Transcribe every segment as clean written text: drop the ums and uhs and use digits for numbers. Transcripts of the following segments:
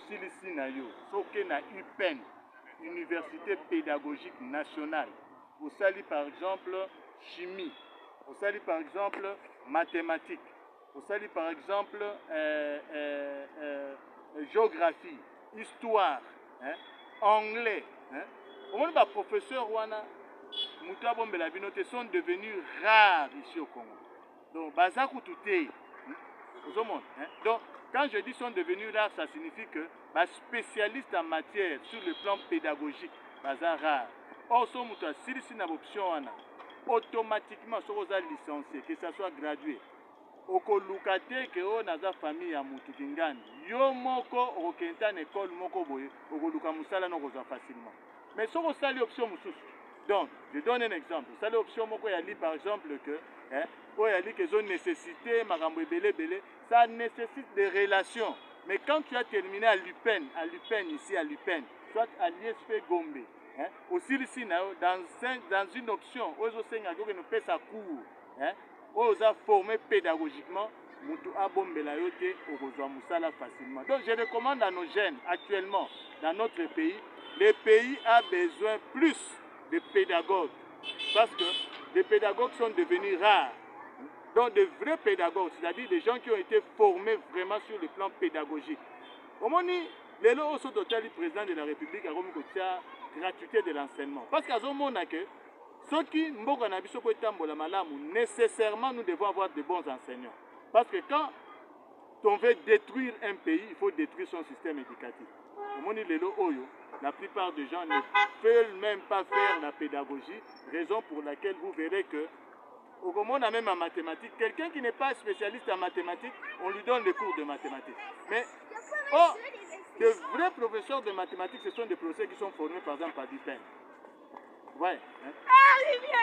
osilisi na yo soki na UPEN, Université pédagogique nationale, osali par exemple chimie, osali par exemple mathématiques, osali par exemple géographie, histoire, anglais. Au ba professeurs wana mutu abombela bino te sont devenus rares ici au Congo. Donc baza kututé. Donc quand je dis sont devenus rares, ça signifie que les spécialistes en matière sur le plan pédagogique baza rares. Or so mutu asilisi na option wana automatiquement so oza licencié, que ça soit gradué. Okoluka te ke o naza famille ya mutu kingani. Yo moko okenta na école moko boye, okoluka musala no kozwa facilement. Mais so osali option mususu. Donc, je donne un exemple. Ça l'option moko ya li par exemple que o ya li que zo nécessité makambo ebele belé, ça nécessite des relations. Mais quand tu as terminé à l'UPEN ici à l'UPEN, soit à l'ISP Gombe, aussi ici dans une option, aux enseignants qui nous paient sa cours, aux a formé pédagogiquement, mutu abombela yote okozwa musala facilement. Donc je recommande à nos jeunes actuellement dans notre pays, le pays a besoin plus de pédagogues parce que les pédagogues sont devenus rares. Donc de vrais pédagogues, c'est-à-dire des gens qui ont été formés vraiment sur le plan pédagogique. Au moment où les lois sont du président de la République a remis la gratuité de l'enseignement. Parce qu'à ce moment que ceux qui nécessairement nous devons avoir de bons enseignants. Parce que quand on veut détruire un pays, il faut détruire son système éducatif. Au moment où la plupart des gens ne veulent même pas faire la pédagogie, raison pour laquelle vous verrez que au moment même en mathématiques, quelqu'un qui n'est pas spécialiste en mathématiques, on lui donne des cours de mathématiques. Mais de vrais professeurs de mathématiques, ce sont des professeurs qui sont formés par exemple par l'UPEN. Ouais,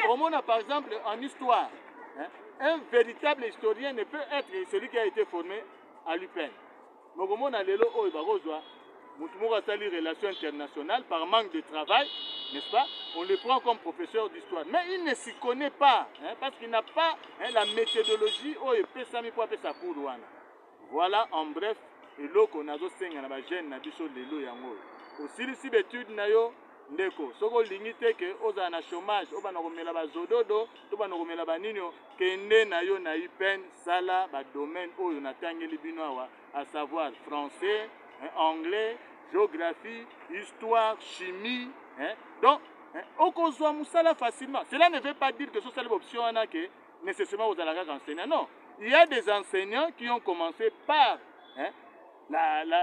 au moment par exemple en histoire, un véritable historien ne peut être celui qui a été formé à l'UPEN. Mais au moment où les relations internationales par manque de travail, n'est-ce pas? On le prend comme professeur d'histoire. Mais il ne s'y connaît pas, parce qu'il n'a pas la méthodologie où il peut s'amener pour faire sa cour. Voilà en bref, et là qu'on a aussi un jeune nabiso lelo yango. Aussi les études nayo ndeko. Soko limité que aux ana chômage, au bana komela ba zododo, to bana komela ba ninyo, kende nayo na UPEN sala ba domaine oyo natangeli binoa, à savoir français, anglais, géographie, histoire, chimie. Donc, on conçoit musala facilement. Cela ne veut pas dire que ce soit l'option que nécessairement aux enseignants. Non, il y a des enseignants qui ont commencé par